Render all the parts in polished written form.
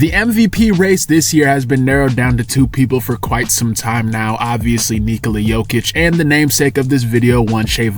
The MVP race this year has been narrowed down to two people for quite some time now. Obviously Nikola Jokic and the namesake of this video, one Shea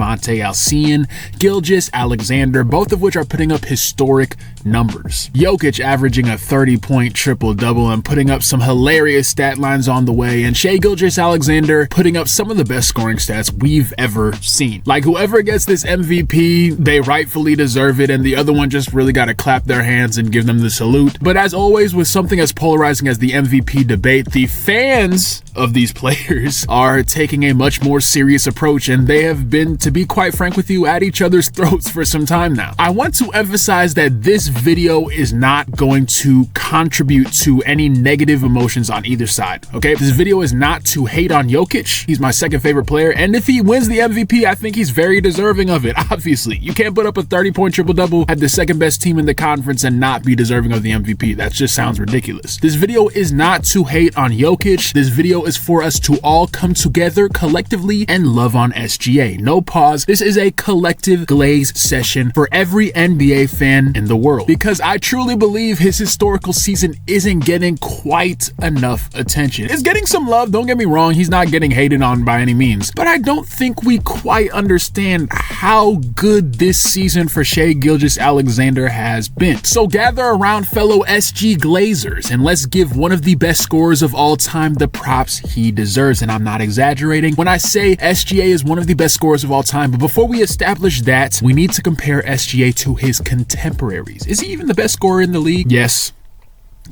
Gilgeous-Alexander, both of which are putting up historic numbers. Jokic averaging a 30-point triple-double and putting up some hilarious stat lines on the way, and Shea Gilgeous-Alexander putting up some of the best scoring stats we've ever seen. Like, whoever gets this MVP, they rightfully deserve it, and the other one just really got to clap their hands and give them the salute. But as always, with something as polarizing as the MVP debate, the fans of these players are taking a much more serious approach, and they have been, to be quite frank with you, at each other's throats for some time now. I want to emphasize that this video is not going to contribute to any negative emotions on either side, okay? This video is not to hate on Jokic. He's my second favorite player, and if he wins the MVP, I think he's very deserving of it. Obviously, you can't put up a 30-point triple-double at the second best team in the conference and not be deserving of the MVP. That just sounds ridiculous. This video is not to hate on Jokic. This video is for us to all come together collectively and love on SGA. No pause. This is a collective glaze session for every NBA fan in the world, because I truly believe his historical season isn't getting quite enough attention. It's getting some love, don't get me wrong. He's not getting hated on by any means, but I don't think we quite understand how good this season for Shea Gilgeous-Alexander has been. So gather around, fellow SG Glazers, and let's give one of the best scorers of all time the props he deserves. And I'm not exaggerating when I say SGA is one of the best scorers of all time. But before we establish that, we need to compare SGA to his contemporaries. Is he even the best scorer in the league? Yes.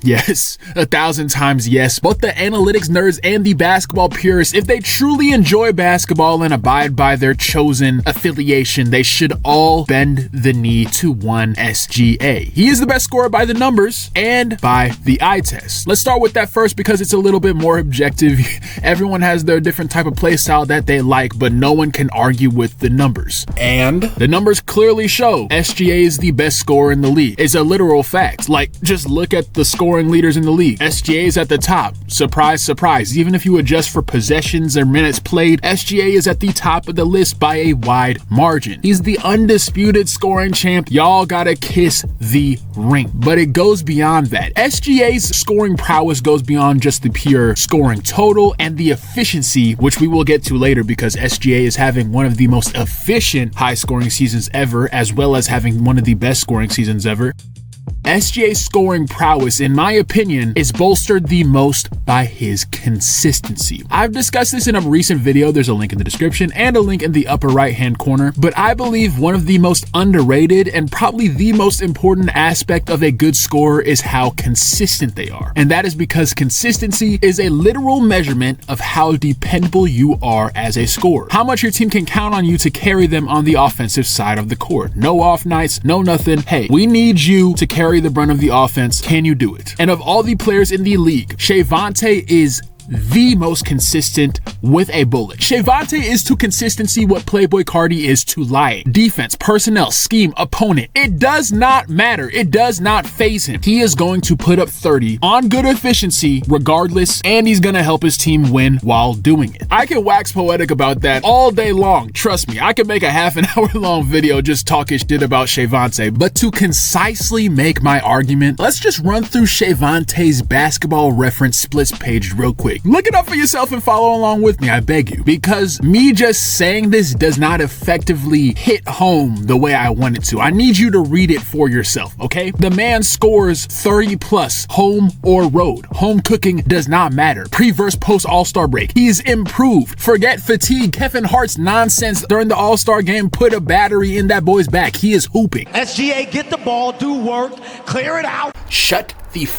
Yes, 1,000 times yes. Both the analytics nerds and the basketball purists, if they truly enjoy basketball and abide by their chosen affiliation, they should all bend the knee to one SGA. He is the best scorer by the numbers and by the eye test. Let's start with that first because it's a little bit more objective. Everyone has their different type of play style that they like, but no one can argue with the numbers. And the numbers clearly show SGA is the best scorer in the league. It's a literal fact. Like, just look at the scoring leaders in the league. SGA is at the top. Surprise, surprise. Even if you adjust for possessions or minutes played, SGA is at the top of the list by a wide margin. He's the undisputed scoring champ. Y'all gotta kiss the ring. But it goes beyond that. SGA's scoring prowess goes beyond just the pure scoring total and the efficiency, which we will get to later because SGA is having one of the most efficient high scoring seasons ever, as well as having one of the best scoring seasons ever. SGA's scoring prowess, in my opinion, is bolstered the most by his consistency. I've discussed this in a recent video. There's a link in the description and a link in the upper right hand corner, but I believe one of the most underrated and probably the most important aspect of a good scorer is how consistent they are. And that is because consistency is a literal measurement of how dependable you are as a scorer. How much your team can count on you to carry them on the offensive side of the court. No off nights, no nothing. Hey, we need you to carry the brunt of the offense. Can you do it? And of all the players in the league, Shayvonte is the most consistent with a bullet. Shayvonte is to consistency what Playboy Cardi is to lying. Defense, personnel, scheme, opponent. It does not matter. It does not faze him. He is going to put up 30 on good efficiency regardless, and he's going to help his team win while doing it. I can wax poetic about that all day long. Trust me, I can make a half an hour long video just talking shit about Shayvonte. But to concisely make my argument, let's just run through Shayvonte's basketball reference splits page real quick. Look it up for yourself and follow along with me, I beg you, because me just saying this does not effectively hit home the way I want it to. I need you to read it for yourself, okay? The man scores 30 plus, home or road. Home cooking does not matter. Pre versus post All-Star break. He's improved. Forget fatigue. Kevin Hart's nonsense during the All-Star game put a battery in that boy's back. He is hooping. SGA, get the ball, do work, clear it out. Shut the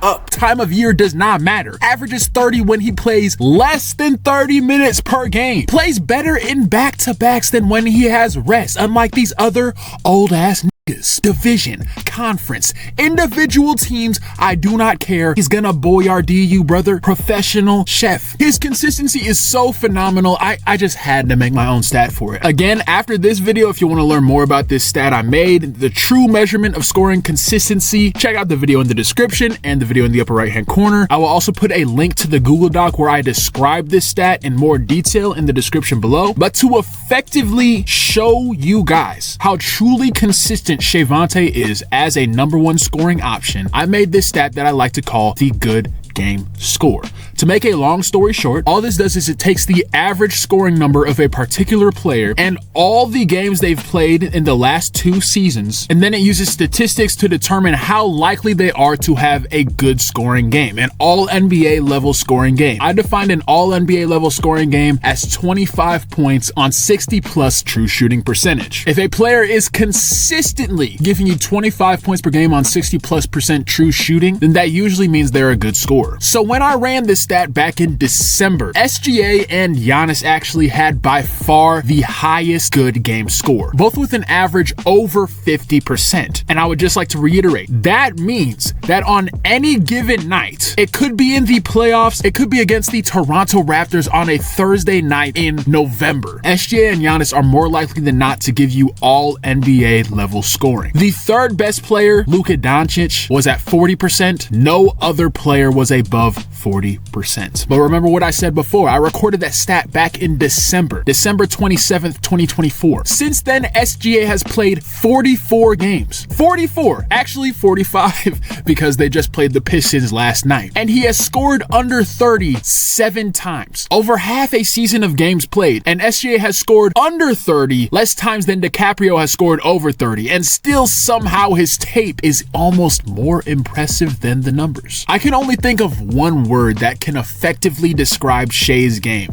up. Time of year does not matter. Averages 30 when he plays less than 30 minutes per game. Plays better in back-to-backs than when he has rest, unlike these other old-ass niggas. Division, conference, individual teams, I do not care. He's gonna boyardee you, brother. Professional chef. His consistency is so phenomenal. I just had to make my own stat for it. Again, after this video, if you want to learn more about this stat I made, the true measurement of scoring consistency, check out the video in the description and the video in the upper right hand corner. I will also put a link to the Google Doc where I describe this stat in more detail in the description below. But to effectively show you guys how truly consistent Shavante is as a #1 scoring option, I made this stat that I like to call the good game score. To make a long story short, all this does is it takes the average scoring number of a particular player and all the games they've played in the last 2 seasons, and then it uses statistics to determine how likely they are to have a good scoring game, an all NBA level scoring game. I defined an all NBA level scoring game as 25 points on 60+ true shooting percentage. If a player is consistently giving you 25 points per game on 60+% true shooting, then that usually means they're a good scorer. So when I ran this stat back in December, SGA and Giannis actually had by far the highest good game score, both with an average over 50%. And I would just like to reiterate, that means that on any given night, it could be in the playoffs, it could be against the Toronto Raptors on a Thursday night in November, SGA and Giannis are more likely than not to give you all NBA level scoring. The third best player, Luka Doncic, was at 40%. No other player was above 40%. But remember what I said before, I recorded that stat back in December 27th, 2024. Since then, SGA has played 44 games. 44, actually 45, because they just played the Pistons last night. And he has scored under 30 7 times. Over half a season of games played, and SGA has scored under 30 less times than DiCaprio has scored over 30, and still somehow his tape is almost more impressive than the numbers. I can only think of one word that can effectively describe Shai's game.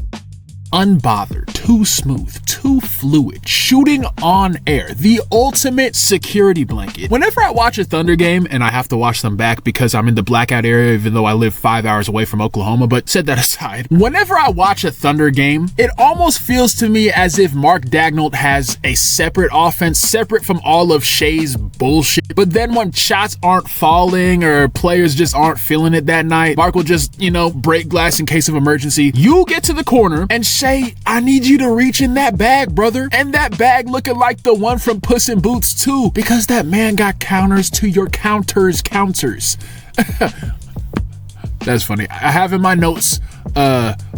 Unbothered, too smooth, too fluid, shooting on air, the ultimate security blanket. Whenever I watch a Thunder game, and I have to watch them back because I'm in the blackout area even though I live 5 hours away from Oklahoma, but set that aside. Whenever I watch a Thunder game, it almost feels to me as if Mark Daigneault has a separate offense, separate from all of Shai's bullshit. But then when shots aren't falling or players just aren't feeling it that night, Mark will just, break glass in case of emergency. You get to the corner and Shai, I need you to reach in that bag, brother. And that bag looking like the one from Puss in Boots 2, because that man got counters to your counters. That's funny. I have in my notes,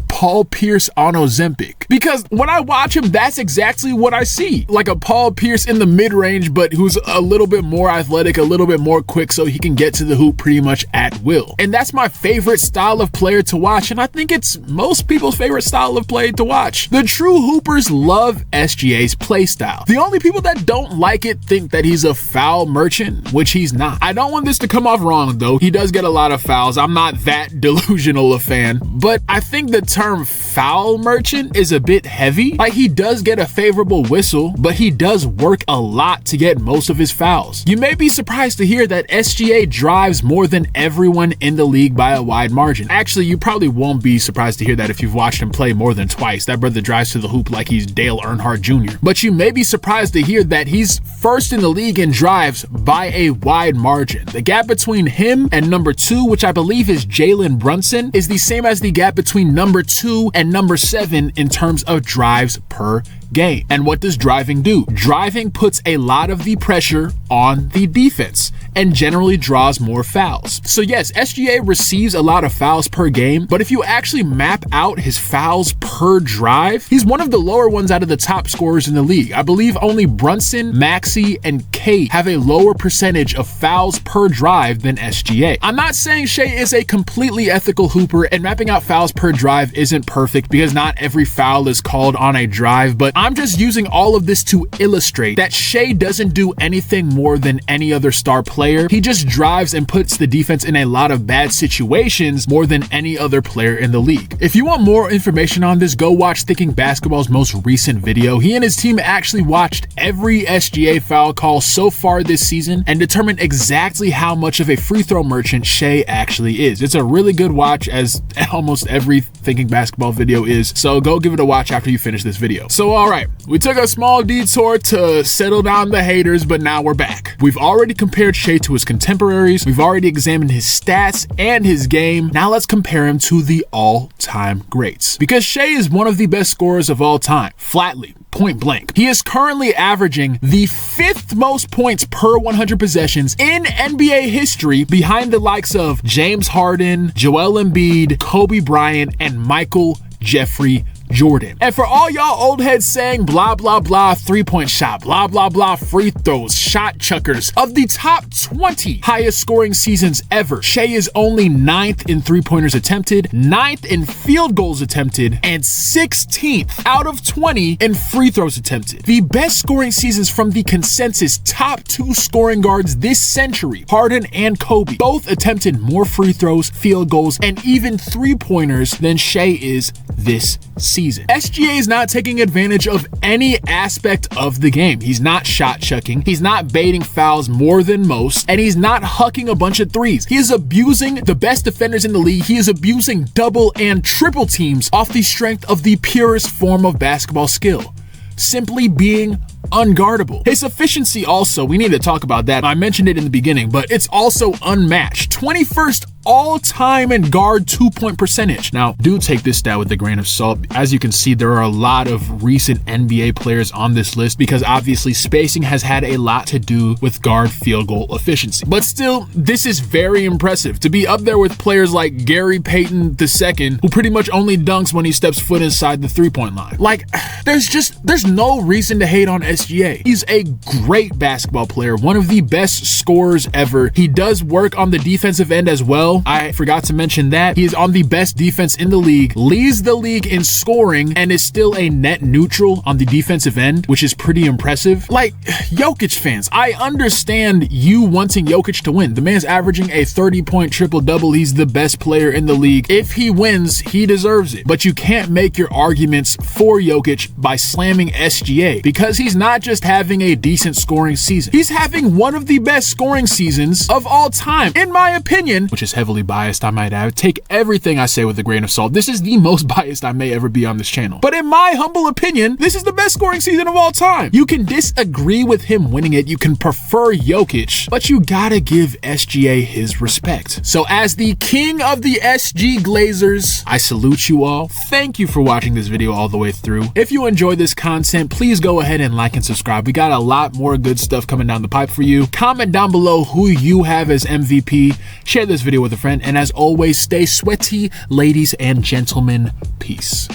Paul Pierce on Ozempic, because when I watch him, that's exactly what I see. Like a Paul Pierce in the mid-range, but who's a little bit more athletic, a little bit more quick, so he can get to the hoop pretty much at will. And that's my favorite style of player to watch, and I think it's most people's favorite style of play to watch. The true hoopers love SGA's play style. The only people that don't like it think that he's a foul merchant, which he's not. I don't want this to come off wrong, though. He does get a lot of fouls. I'm not that delusional a fan, but I think the term foul merchant is a bit heavy. Like, he does get a favorable whistle, but he does work a lot to get most of his fouls. You may be surprised to hear that SGA drives more than everyone in the league by a wide margin. Actually, you probably won't be surprised to hear that if you've watched him play more than twice. That brother drives to the hoop like he's Dale Earnhardt Jr. But you may be surprised to hear that he's first in the league in drives by a wide margin. The gap between him and number 2, which I believe is Jalen Brunson, is the same as the gap between number 2 and number 7 in terms of drives per game. And what does driving do? Driving puts a lot of the pressure on the defense and generally draws more fouls. So yes, SGA receives a lot of fouls per game, but if you actually map out his fouls per drive, he's one of the lower ones out of the top scorers in the league. I believe only Brunson, Maxey, and Kate have a lower percentage of fouls per drive than SGA. I'm not saying Shai is a completely ethical hooper, and mapping out fouls per drive isn't perfect because not every foul is called on a drive, but I'm just using all of this to illustrate that Shai doesn't do anything more than any other star player. He just drives and puts the defense in a lot of bad situations more than any other player in the league. If you want more information on this, go watch Thinking Basketball's most recent video. He and his team actually watched every SGA foul call so far this season and determined exactly how much of a free throw merchant Shai actually is. It's a really good watch, as almost every Thinking Basketball video is, so go give it a watch after you finish this video. So alright, we took a small detour to settle down the haters, but now we're back. We've already compared Shai to his contemporaries, we've already examined his stats and his game. Now let's compare him to the all-time greats, because Shai is one of the best scorers of all time, flatly, point blank. He is currently averaging the 5th most points per 100 possessions in NBA history, behind the likes of James Harden, Joel Embiid, Kobe Bryant, and Michael Jeffrey Jordan. And for all y'all old heads saying blah, blah, blah, three-point shot, blah, blah, blah, free throws, shot chuckers, of the top 20 highest scoring seasons ever, Shai is only 9th in three-pointers attempted, 9th in field goals attempted, and 16th out of 20 in free throws attempted. The best scoring seasons from the consensus top 2 scoring guards this century, Harden and Kobe, both attempted more free throws, field goals, and even three-pointers than Shai is this season. SGA is not taking advantage of any aspect of the game. He's not shot chucking, he's not baiting fouls more than most, and he's not hucking a bunch of threes. He is abusing the best defenders in the league. He is abusing double and triple teams off the strength of the purest form of basketball skill, simply being unguardable. His efficiency also, we need to talk about that. I mentioned it in the beginning, but it's also unmatched. 21st all-time in guard 2-point percentage. Now, do take this stat with a grain of salt. As you can see, there are a lot of recent NBA players on this list because obviously spacing has had a lot to do with guard field goal efficiency. But still, this is very impressive to be up there with players like Gary Payton II, who pretty much only dunks when he steps foot inside the three-point line. Like, there's no reason to hate on SGA. He's a great basketball player, one of the best scorers ever. He does work on the defensive end as well. I forgot to mention that. He is on the best defense in the league, leads the league in scoring, and is still a net neutral on the defensive end, which is pretty impressive. Like, Jokic fans, I understand you wanting Jokic to win. The man's averaging a 30-point triple-double. He's the best player in the league. If he wins, he deserves it. But you can't make your arguments for Jokic by slamming SGA, because he's not just having a decent scoring season. He's having one of the best scoring seasons of all time, in my opinion, which is heavily biased, I might add. Take everything I say with a grain of salt. This is the most biased I may ever be on this channel. But in my humble opinion, this is the best scoring season of all time. You can disagree with him winning it, you can prefer Jokic, but you gotta give SGA his respect. So as the king of the SG Glazers, I salute you all. Thank you for watching this video all the way through. If you enjoy this content, please go ahead and like and subscribe. We got a lot more good stuff coming down the pipe for you. Comment down below who you have as MVP. Share this video with a friend. And as always, stay sweaty, ladies and gentlemen. Peace.